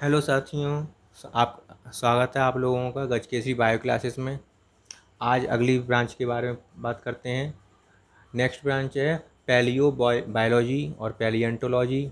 Hello साथियों। आप स्वागत है आप लोगों का गज केसरी बायो क्लासेस में। आज अगली ब्रांच के बारे में बात करते हैं। नेक्स्ट ब्रांच है पैलियो बायोलॉजी और पैलियंटोलॉजी।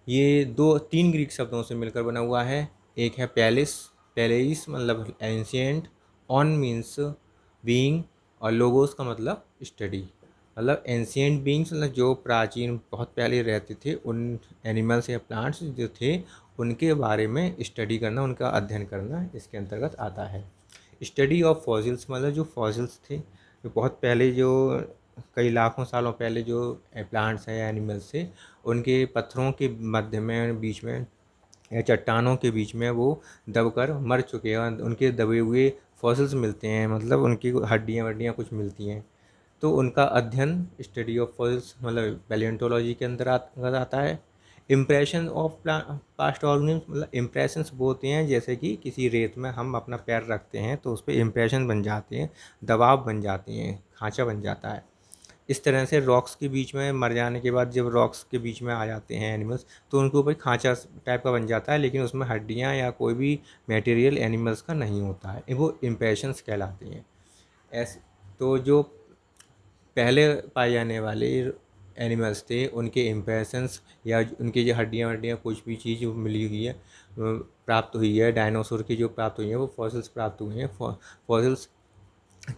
ये दो तीन ग्रीक शब्दों से मिलकर बना हुआ है। एक है पैलिस, पैलेइस मतलब एंशियंट, ऑन मीन्स बीइंग, और लोगोस का मतलब स्टडी। मतलब एंशियंट बीइंग्स मतलब जो प्राचीन बहुत पहले रहते थे, उन एनिमल्स या प्लांट्स जो थे उनके बारे में स्टडी करना, उनका अध्ययन करना इसके अंतर्गत आता है। स्टडी ऑफ फॉसिल्स मतलब जो फॉसिल्स थे, जो बहुत पहले, जो कई लाखों सालों पहले जो प्लांट्स हैं या एनिमल्स थे, उनके पत्थरों के मध्य में, बीच में या चट्टानों के बीच में वो दबकर मर चुके हैं, उनके दबे हुए फॉसिल्स मिलते हैं, मतलब उनकी हड्डियाँ वड्डियाँ कुछ मिलती हैं। तो उनका अध्ययन स्टडी ऑफ फॉसिल्स मतलब पैलियोंटोलॉजी के अंदर आता है। इम्प्रेशन ऑफ पास्ट ऑर्गेनिज्म मतलब इम्प्रेशंस वो होते हैं, जैसे कि किसी रेत में हम अपना पैर रखते हैं तो उस पर इम्प्रेशन बन जाते हैं, दबाव बन जाते हैं, खांचा बन जाता है। इस तरह से रॉक्स के बीच में मर जाने के बाद जब रॉक्स के बीच में आ जाते हैं एनिमल्स, तो उनके ऊपर खांचा टाइप का बन जाता है, लेकिन उसमें हड्डियाँ या कोई भी मटेरियल एनिमल्स का नहीं होता है, वो इम्प्रेशंस कहलाते हैं। ऐसे तो जो पहले पाए जाने वाले एनिमल्स थे, उनके इम्प्रेशंस या उनकी जो हड्डियाँ वड्डियाँ कुछ भी चीज़ मिली हुई है, प्राप्त हुई है, डायनासोर की जो प्राप्त हुई है, वो फॉसिल्स प्राप्त हुए हैं। फॉसिल्स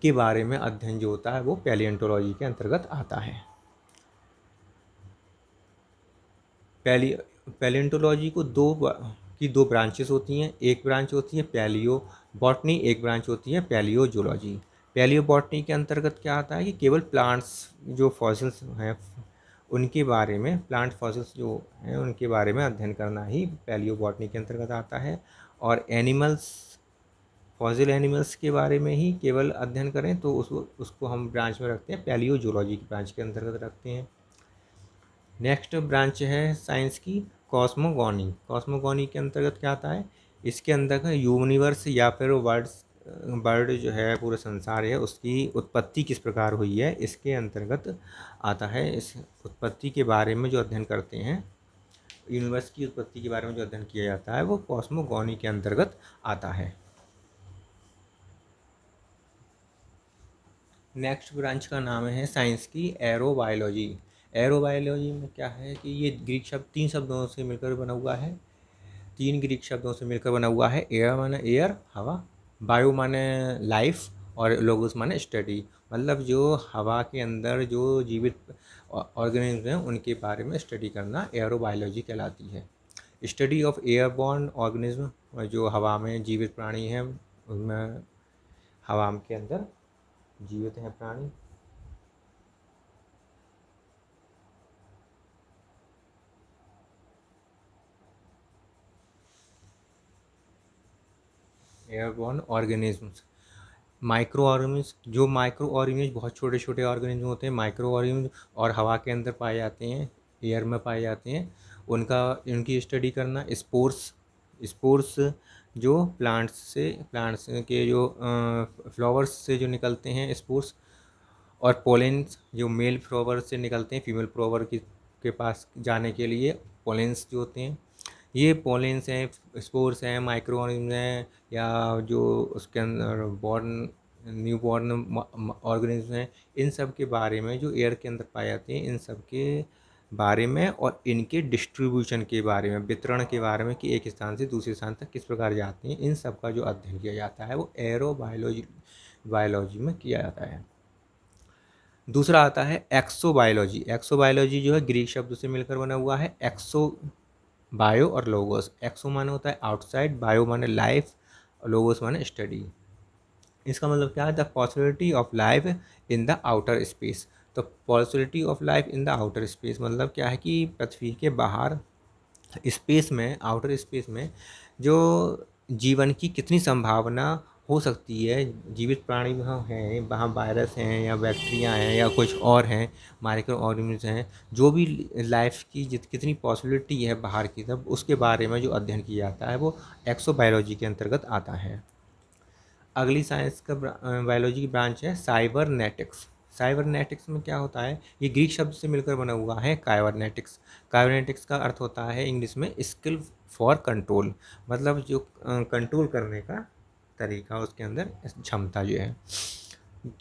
के बारे में अध्ययन जो होता है वो पैलियोंटोलॉजी के अंतर्गत आता है। पैलियोंटोलॉजी को दो ब्रांचेस होती हैं। एक ब्रांच होती है पैलियो बॉटनी, एक ब्रांच होती है पैलियो जूलॉजी। पैलियो बॉटनी के अंतर्गत क्या आता है कि केवल प्लांट्स जो फॉसिल्स हैं उनके बारे में, प्लांट फॉसिल्स जो हैं उनके बारे में अध्ययन करना ही पैलियो बॉटनी के अंतर्गत आता है। और एनिमल्स, फॉसिल एनिमल्स के बारे में ही केवल अध्ययन करें तो उसको हम ब्रांच में रखते हैं, पैलियो जूलॉजी की ब्रांच के अंतर्गत रखते हैं। नेक्स्ट ब्रांच है साइंस की कॉस्मोगॉनी। कॉस्मोगॉनी के अंतर्गत क्या आता है, इसके अंदर यूनिवर्स या फिर वर्ल्ड जो है, पूरा संसार है, उसकी उत्पत्ति किस प्रकार हुई है, इसके अंतर्गत आता है। इस उत्पत्ति के बारे में जो अध्ययन करते हैं, यूनिवर्स की उत्पत्ति के बारे में जो अध्ययन किया जाता है वो कॉस्मोगॉनी के अंतर्गत आता है। नेक्स्ट ब्रांच का नाम है साइंस की एरोबायोलॉजी। एरोबायोलॉजी में क्या है कि ये ग्रीक शब्द, तीन शब्दों से मिलकर बना हुआ है। तीन ग्रीक शब्दों से मिलकर बना हुआ है। एयर माने एयर, हवा, बायो माने लाइफ, और लोगोस माने स्टडी। मतलब जो हवा के अंदर जो जीवित ऑर्गेनिज्म हैं उनके बारे में स्टडी करना एरोबायोलॉजी कहलाती है। स्टडी ऑफ एयरबॉर्न ऑर्गेनिज्म, जो हवा में जीवित प्राणी हैं, उनमें हवा के अंदर जीवित हैं प्राणी। एयरबॉर्न ऑर्गेनिजम्स, माइक्रो ऑर्गेनिज्म, जो माइक्रो ऑर्गेनिज्म बहुत छोटे छोटे ऑर्गेनिज्म होते हैं, माइक्रो ऑर्गेनिज्म, और हवा के अंदर पाए जाते हैं, एयर में पाए जाते हैं, उनकी स्टडी करना। स्पोर्स, स्पोर्स जो प्लांट्स के जो फ्लावर्स से जो निकलते हैं स्पोर्स, और पोलेंस जो मेल फ्लावर से निकलते हैं फीमेल फ्लावर के पास जाने के लिए पोलेंस जो होते हैं, ये पोलेंस हैं, स्पोर्स हैं, माइक्रो ऑर्गेनिज्म हैं, या जो उसके अंदर न्यू बॉर्न ऑर्गेनिज्म हैं, इन सब के बारे में, जो एयर के अंदर पाए जाते हैं, इन सब के बारे में और इनके डिस्ट्रीब्यूशन के बारे में, वितरण के बारे में कि एक स्थान से दूसरे स्थान तक किस प्रकार जाते हैं, इन सब का जो अध्ययन किया जाता है वो बायोलॉजी में किया जाता है। दूसरा आता है एक्सोबायोलॉजी। एक्सोबायोलॉजी जो है ग्रीक शब्द से मिलकर बना हुआ है। एक्सो बायो और लोगोस। एक्सो माने होता है आउटसाइड, बायो माने लाइफ, लोगोस माने स्टडी। इसका मतलब क्या है, the possibility of life in the outer space. तो possibility of life in the outer space मतलब क्या है कि पृथ्वी के बाहर स्पेस में, आउटर स्पेस में जो जीवन की कितनी संभावना हो सकती है, जीवित प्राणी वहाँ हैं, वहाँ वायरस हैं या बैक्टीरिया हैं या कुछ और हैं, माइक्रो ऑर्गेनिज्म हैं, जो भी लाइफ की कितनी पॉसिबिलिटी है बाहर की तरफ, उसके बारे में जो अध्ययन किया जाता है वो एक्सोबायोलॉजी के अंतर्गत आता है। अगली साइंस का बायोलॉजी की ब्रांच है साइबरनेटिक्स। साइबरनेटिक्स में क्या होता है, ये ग्रीक शब्द से मिलकर बना हुआ है काइबरनेटिक्स। काइबरनेटिक्स का अर्थ होता है इंग्लिश में स्किल फॉर कंट्रोल, मतलब जो कंट्रोल करने का तरीका, उसके अंदर क्षमता जो है।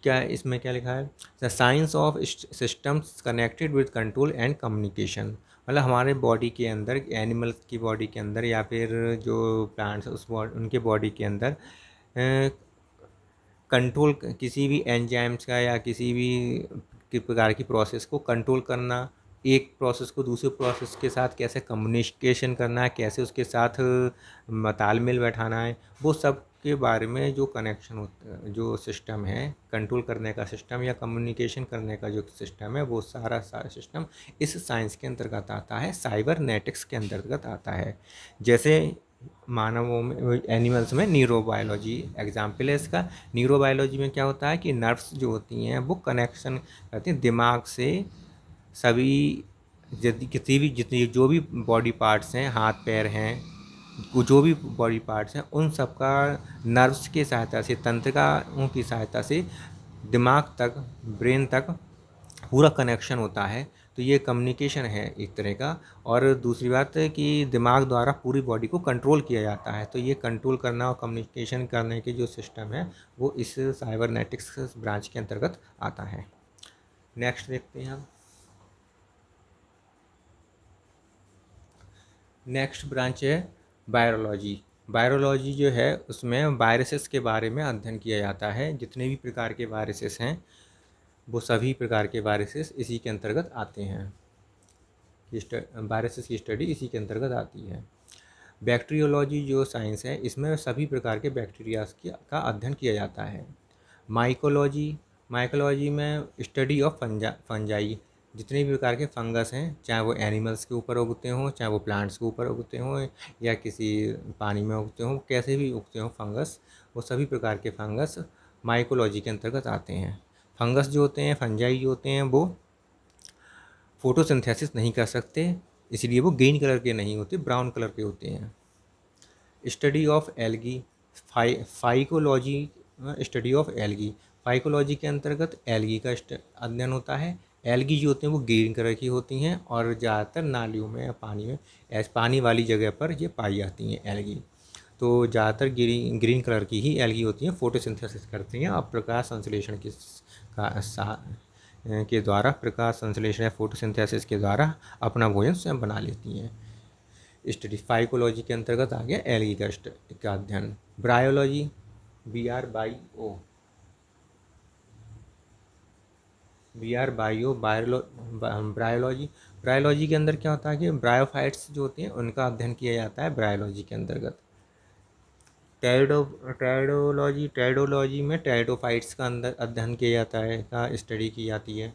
क्या इसमें क्या लिखा है, the science of systems connected with control and communication, मतलब हमारे बॉडी के अंदर, एनिमल्स की बॉडी के अंदर या फिर जो प्लांट्स उस उनके बॉडी के अंदर कंट्रोल, किसी भी एंजाइम्स का या किसी भी प्रकार की प्रोसेस को कंट्रोल करना, एक प्रोसेस को दूसरे प्रोसेस के साथ कैसे कम्युनिकेशन करना है, कैसे उसके साथ तालमेल बैठाना है, वो सब के बारे में जो कनेक्शन होता, जो सिस्टम है कंट्रोल करने का सिस्टम या कम्युनिकेशन करने का जो सिस्टम है, वो सारा सिस्टम इस साइंस के अंतर्गत आता है, साइबरनेटिक्स के अंतर्गत आता है। जैसे मानवों में, एनिमल्स में न्यूरोबायोलॉजी एग्जाम्पल है इसका। न्यूरोबायोलॉजी में क्या होता है कि नर्व्स जो होती हैं वो कनेक्शन करती हैं दिमाग से, सभी यदि किसी भी जितनी जो भी बॉडी पार्ट्स हैं, हाथ पैर हैं, जो भी बॉडी पार्ट्स हैं, उन सब का नर्व्स की सहायता से, तंत्रिकाओं की सहायता से दिमाग तक, ब्रेन तक पूरा कनेक्शन होता है। तो ये कम्युनिकेशन है एक तरह का। और दूसरी बात है कि दिमाग द्वारा पूरी बॉडी को कंट्रोल किया जाता है। तो ये कंट्रोल करना और कम्युनिकेशन करने के जो सिस्टम है वो इस साइबरनेटिक्स ब्रांच के अंतर्गत आता है। नेक्स्ट देखते हैं हम। नेक्स्ट ब्रांच है वायरोलॉजी। वायरोलॉजी जो है उसमें वायरसेस के बारे में अध्ययन किया जाता है। जितने भी प्रकार के वायरसेस हैं वो सभी प्रकार के वायरसेस इसी के अंतर्गत आते हैं, वायरसेस की स्टडी इसी के अंतर्गत आती है। बैक्टीरियोलॉजी जो साइंस है इसमें सभी प्रकार के बैक्टीरिया का अध्ययन किया जाता है। माइकोलॉजी, माइकोलॉजी में स्टडी ऑफ फंजाई, जितने भी प्रकार के फंगस हैं, चाहे वो एनिमल्स के ऊपर उगते हों, चाहे वो प्लांट्स के ऊपर उगते हों, या किसी पानी में उगते हों, कैसे भी उगते हों फंगस, वो सभी प्रकार के फंगस माइकोलॉजी के अंतर्गत आते हैं। फंगस जो होते हैं, फंजाई जो होते हैं, वो फोटोसिंथेसिस नहीं कर सकते, इसलिए वो ग्रीन कलर के नहीं होते, ब्राउन कलर के होते हैं। Study of algae, phycology, study of algae, phycology के अंतर्गत एल्गी का अध्ययन होता है। एल्गी जो होते हैं वो ग्रीन कलर की होती हैं और ज़्यादातर नालियों में या पानी में, पानी वाली जगह पर ये पाई जाती हैं एल्गी। तो ज़्यादातर ग्रीन कलर की ही एल्गी होती हैं, फोटोसिंथेसिस करती हैं और प्रकाश संश्लेषण के द्वारा, प्रकाश संश्लेषण या फोटोसिंथेसिस के द्वारा अपना भोजन स्वयं बना लेती हैं। स्टडी फाइकोलॉजी के अंतर्गत आ गया एल्गी का अध्ययन। ब्रायोलॉजी, BRYO, ब्रायोलॉजी, ब्रायोलॉजी के अंदर क्या होता है कि ब्रायोफाइट्स जो होते हैं उनका अध्ययन किया जाता है ब्रायोलॉजी के अंतर्गत। टेरिडोलॉजी में टेरिडोफाइट्स का अंदर अध्ययन किया जाता है, का स्टडी की जाती है।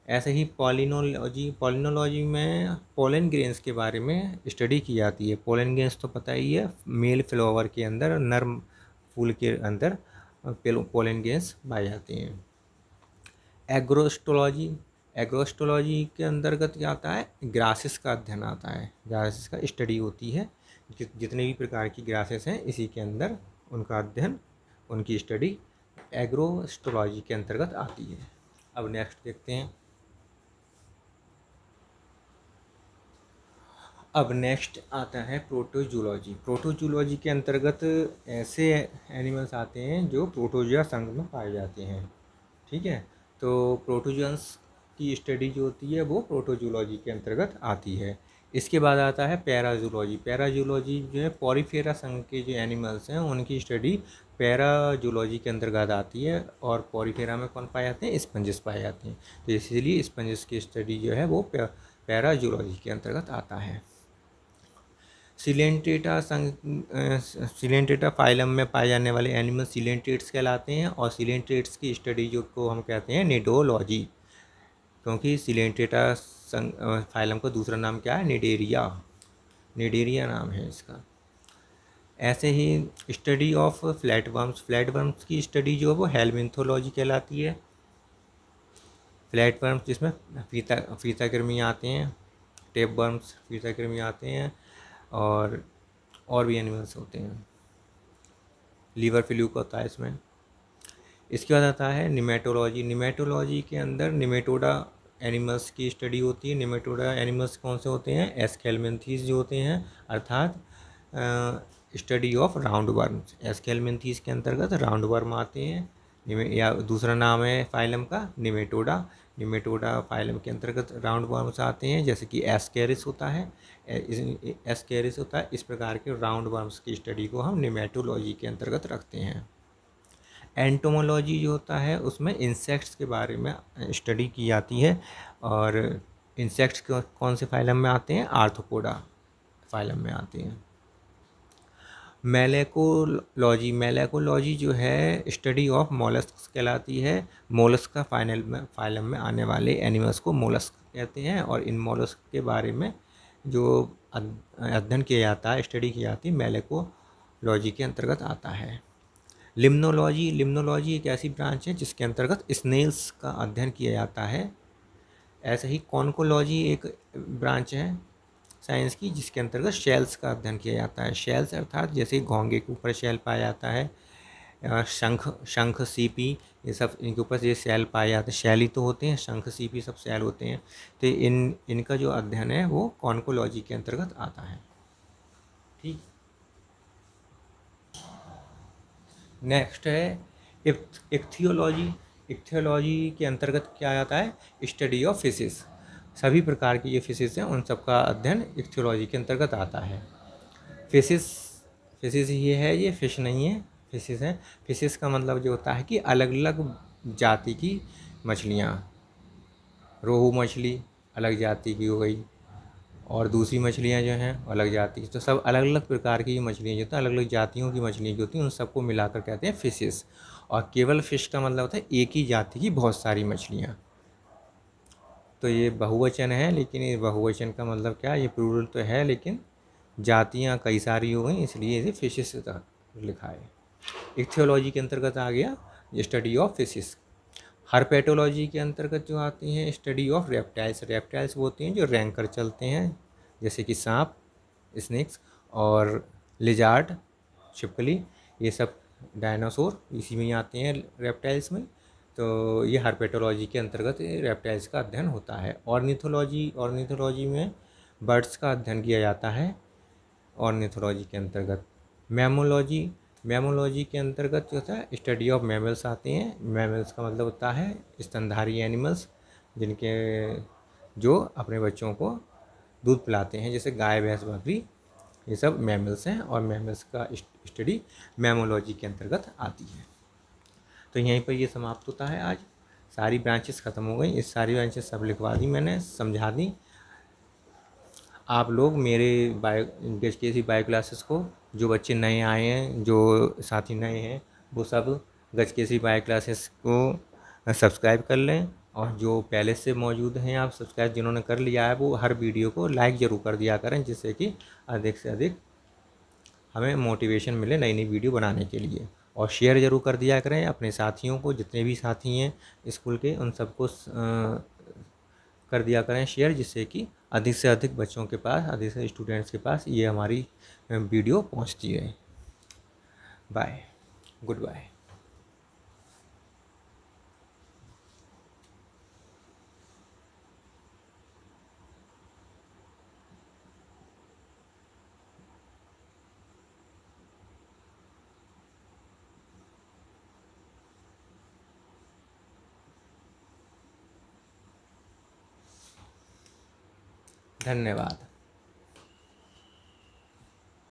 ऐसे ही पॉलिनोलॉजी में पोलन ग्रेन्स के बारे में स्टडी की जाती है। पोलन ग्रेन्स तो पता ही है, मेल फ्लावर के अंदर, नर फूल के अंदर पोलन ग्रेन्स पाए जाते हैं। एग्रोस्टोलॉजी, एग्रोस्टोलॉजी के अंतर्गत क्या आता है, ग्रासेस का अध्ययन आता है, ग्रासेस का स्टडी होती है। जितने भी प्रकार की ग्रासेस हैं इसी के अंदर उनका अध्ययन, उनकी स्टडी एग्रोस्टोलॉजी के अंतर्गत आती है। अब नेक्स्ट देखते हैं। अब नेक्स्ट आता है प्रोटोजूलॉजी। प्रोटोजूलॉजी के अंतर्गत ऐसे एनिमल्स आते हैं जो प्रोटोजोआ संघ में पाए जाते हैं। ठीक है, तो प्रोटोजोन्स की स्टडी जो होती है वो प्रोटोजूलॉजी के अंतर्गत आती है। इसके बाद आता है पैराजूलॉजी। पैराजूलॉजी जो है पॉलीफेरा संघ के जो एनिमल्स हैं उनकी स्टडी पैराजूलॉजी के अंतर्गत आती है। और पॉलीफेरा में कौन पाए जाते हैं, स्पंजिस पाए जाते हैं, तो इसीलिए स्पंजिस की स्टडी जो है वो पैराजूलॉजी के अंतर्गत आता है। सिलेंट्रेटा सिलेंट्रेटा फाइलम में पाए जाने वाले एनिमल सिलेंट्रेट्स कहलाते हैं। और सिलेंट्रेट्स की स्टडी जो को हम कहते हैं निडोलॉजी, क्योंकि सिलेंट्रेटा फाइलम का दूसरा नाम क्या है, निडेरिया, निडेरिया नाम है इसका। ऐसे ही स्टडी ऑफ फ्लैटवर्म्स, फ्लैटवर्म्स की स्टडी जो है वो हेलमिन्थोलॉजी कहलाती है। फ्लैटवर्म्स जिसमें फीताकृमि आते हैं, टेपवर्म्स, फीताकृमि आते हैं, और भी एनिमल्स होते हैं, लीवर फ्लूक होता है इसमें। इसके बाद आता है निमेटोलॉजी। निमेटोलॉजी के अंदर निमेटोडा एनिमल्स की स्टडी होती है। निमेटोडा एनिमल्स कौन से होते हैं? एस्केलमेंथीज जो होते हैं, अर्थात study of round worms. Aschelminthes के अंतर्गत राउंड वर्म आते हैं। या दूसरा नाम है फाइलम का निमेटोडा। निमेटोडा फाइलम के अंतर्गत राउंड वर्म्स आते हैं, जैसे कि एस्केरिस होता है। एस्केरिस होता है। इस प्रकार के राउंड वर्म्स की स्टडी को हम निमेटोलॉजी के अंतर्गत रखते हैं। एंटोमोलॉजी जो होता है उसमें इंसेक्ट्स के बारे में स्टडी की जाती है। और इंसेक्ट्स कौन से फाइलम में आते हैं? आर्थ्रोपोडा फाइलम में आते हैं। मेलेकोलॉजी। मेलेकोलॉजी जो है स्टडी ऑफ मोलस्क कहलाती है। मोलस्क का फाइलम में आने वाले एनिमल्स को मोलस्क कहते हैं। और इन मोलस्क के बारे में जो अध्ययन किया जाता है, स्टडी की जाती है, मेलेकोलॉजी के अंतर्गत आता है। लिम्नोलॉजी। लिम्नोलॉजी एक ऐसी ब्रांच है जिसके अंतर्गत स्नेल्स का अध्ययन किया जाता है। ऐसे ही कॉन्कोलॉजी एक ब्रांच है साइंस की जिसके अंतर्गत शेल्स का अध्ययन किया जाता है। शेल्स अर्थात जैसे घोंगे के ऊपर शेल पाया जाता है, शंख शंख सीपी, ये सब इनके ऊपर ये शेल पाए जाते हैं। शेल ही तो होते हैं, शंख सीपी सब शेल होते हैं। तो इनका जो अध्ययन है वो कॉन्कोलॉजी के अंतर्गत आता है। ठीक। नेक्स्ट है इक्थियोलॉजी। इक्थियोलॉजी के अंतर्गत क्या आता है? Study of fishes. सभी प्रकार की ये फिशेस हैं उन सब का अध्ययन इक्थियोलॉजी के अंतर्गत आता है। फिशेस फिशेस ये है, ये फिश नहीं है, फिशेस हैं। फिशेस का मतलब जो होता है कि अलग अलग जाति की मछलियाँ। रोहू मछली अलग जाति की हो गई, और दूसरी मछलियाँ जो हैं अलग जाति की। तो सब अलग अलग प्रकार की मछलियाँ जो होती हैं, अलग अलग जातियों की मछलियाँ जो होती हैं, उन सबको मिलाकर कहते हैं फिशेस। और केवल फिश का मतलब होता है एक ही जाति की बहुत सारी मछलियाँ। तो ये बहुवचन है, लेकिन ये बहुवचन का मतलब क्या? ये प्लूरल तो है, लेकिन जातियाँ कई सारी हो गई, इसलिए इसे फिशेस लिखा है। इक्थियोलॉजी के अंतर्गत आ गया स्टडी ऑफ फिशेस। हर्पेटोलॉजी के अंतर्गत जो आती हैं स्टडी ऑफ रेप्टाइल्स। रेप्टाइल्स वो होती हैं जो रैंक कर चलते हैं, जैसे कि सांप, स्नेक्स, और लिजार्ड, छिपकली, ये सब डायनासोर इसी में ही आते हैं रेप्टाइल्स में। तो ये हर्पेटोलॉजी के अंतर्गत रेप्टाइल्स का अध्ययन होता है। ऑर्निथोलॉजी में बर्ड्स का अध्ययन किया जाता है ऑर्निथोलॉजी के अंतर्गत। मैमोलॉजी के अंतर्गत जो होता है स्टडी ऑफ मैमल्स आते हैं। मैमल्स का मतलब होता है स्तनधारी एनिमल्स, जिनके जो अपने बच्चों को दूध पिलाते हैं, जैसे गाय, भैंस, बकरी, ये सब मैमल्स हैं। और मैमल्स का स्टडी मैमोलॉजी के अंतर्गत आती है। तो यहीं पर ये समाप्त होता है आज। सारी ब्रांचेस ख़त्म हो गई। इस सारी ब्रांचेस सब लिखवा दी मैंने, समझा दी। आप लोग मेरे गजकेसी बायो क्लासेस को, जो बच्चे नए आए हैं, जो साथी नए हैं, वो सब गजकेसी बायो क्लासेस को सब्सक्राइब कर लें। और जो पहले से मौजूद हैं, आप सब्सक्राइब जिन्होंने कर लिया है, वो हर वीडियो को लाइक ज़रूर कर दिया करें, जिससे कि अधिक से अधिक हमें मोटिवेशन मिले नई नई वीडियो बनाने के लिए। और शेयर ज़रूर कर दिया करें अपने साथियों को, जितने भी साथी हैं स्कूल के, उन सबको कर दिया करें शेयर, जिससे कि अधिक से अधिक बच्चों के पास, अधिक से स्टूडेंट्स के पास ये हमारी वीडियो पहुंचती है। Bye, goodbye. धन्यवाद।